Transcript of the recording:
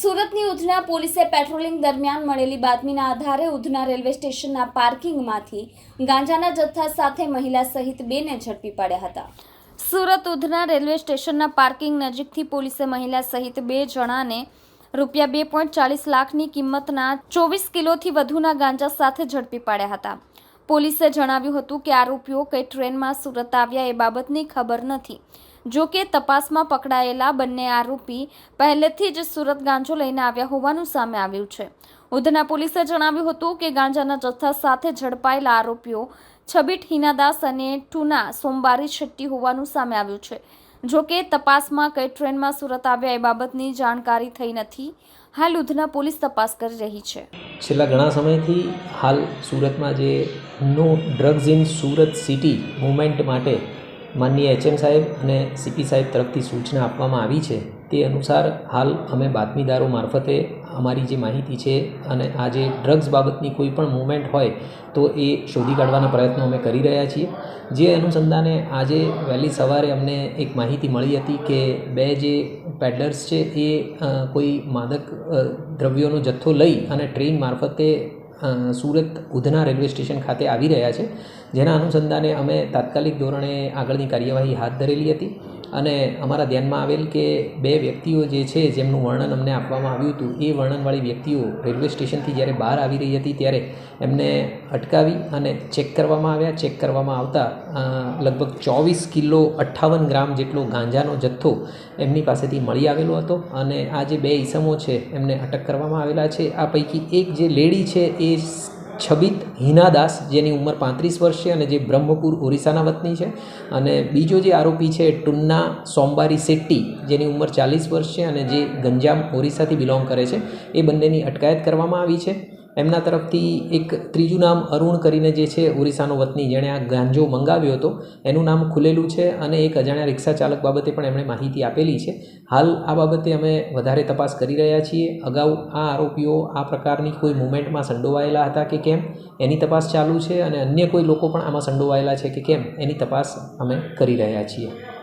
સુરતની ઉધના પોલીસે પેટ્રોલિંગ દરમિયાન મળેલી બાતમીના આધારે ઉધના રેલવે સ્ટેશનના પાર્કિંગમાંથી ગાંજાના જથ્થા સાથે મહિલા સહિત 2ને ઝડપી પાડ્યા હતા। સુરત ઉધના રેલવે સ્ટેશનના પાર્કિંગ નજીકથી પોલીસે મહિલા સહિત 2 જણાને રૂપિયા 2.40 લાખની કિંમતના 24 કિલોથી વધુના ગાંજા સાથે ઝડપી પાડ્યા હતા। પોલીસે જણાવ્યું હતું કે આરોપીઓ કઈ ટ્રેનમાં સુરત આવ્યા એ બાબતની ખબર નથી। જો કે તપાસમાં પકડાયેલા બંને આરોપી પહેલેથી જ સુરત ગાંજો લઈને આવ્યા હોવાનું સામે આવ્યું છે। ઉધના પોલીસે જણાવ્યું હતું કે ગાંજાના જથ્થા સાથે ઝડપાયેલા આરોપીઓ છબીટ હિનાદાસ અને ટુના સોમવારી શેટ્ટી હોવાનું સામે આવ્યું છે। જો કે તપાસમાં કઈ ટ્રેનમાં સુરત આવ્યા એ બાબતની જાણકારી થઈ નથી। હાલ ઉધના પોલીસ તપાસ કરી રહી છે। છેલ્લા ઘણા સમયથી હાલ સુરતમાં જે no drugs in Surat city movement માટે માનનીય HM સાહેબ અને CP સાહેબ તરફથી સૂચના આપવામાં આવી છે। તે અનુસાર હાલ અમે બાતમીદારો મારફતે અમારી જે માહિતી છે અને આ જે ડ્રગ્સ બાબતની કોઈ પણ મૂવમેન્ટ હોય તો એ શોધી કાઢવાના પ્રયત્નો અમે કરી રહ્યા છીએ। જે અનુસંધાને આજે વહેલી સવારે અમને એક માહિતી મળી હતી કે 2 જે પેડલર્સ છે એ કોઈ માદક દ્રવ્યોનો જથ્થો લઈ અને ટ્રેન મારફતે સુરત ઉધના રેલવે સ્ટેશન ખાતે આવી રહ્યા છે। જેના અનુસંધાને અમે તાત્કાલિક ધોરણે આગળની કાર્યવાહી હાથ ધરેલી હતી અને અમારા ધ્યાનમાં આવેલ કે 2 વ્યક્તિઓ જે છે જેમનું વર્ણન અમને આપવામાં આવ્યું હતું એ વર્ણનવાળી વ્યક્તિઓ રેલવે સ્ટેશનથી જ્યારે બહાર આવી રહી હતી ત્યારે એમને અટકાવી અને ચેક કરવામાં આવ્યા। ચેક કરવામાં આવતા લગભગ 24 કિલો 58 ગ્રામ જેટલો ગાંજાનો જથ્થો એમની પાસેથી મળી આવેલો હતો અને આ જે 2 ઈસમો છે એમને અટક કરવામાં આવેલા છે। આ પૈકી એક જે લેડી છે એ છબીત હિનાદાસ જેની ઉંમર 35 વર્ષ છે અને જે બ્રહ્મપુર ઓરિસ્સાના વતની છે અને બીજો જે આરોપી છે ટુન્ના સોમવારી શેટ્ટી જેની ઉંમર 40 વર્ષ છે અને જે ગંજામ ઓરિસ્સાથી બિલોંગ કરે છે। એ બંનેની અટકાયત કરવામાં આવી છે। એમના તરફથી એક ત્રીજું નામ અરુણ કરીને જે છે ઓરિસ્સાનો વતની જેણે આ ગાંજો મંગાવ્યો હતો એનું નામ ખુલેલું છે અને એક અજાણ્યા રિક્ષા ચાલક બાબતે પણ એમણે માહિતી આપેલી છે। હાલ આ બાબતે અમે વધારે તપાસ કરી રહ્યા છીએ। અગાઉ આ આરોપીઓ આ પ્રકારની કોઈ મૂવમેન્ટમાં સંડોવાયેલા હતા કે કેમ એની તપાસ ચાલુ છે અને અન્ય કોઈ લોકો પણ આમાં સંડોવાયેલા છે કે કેમ એની તપાસ અમે કરી રહ્યા છીએ।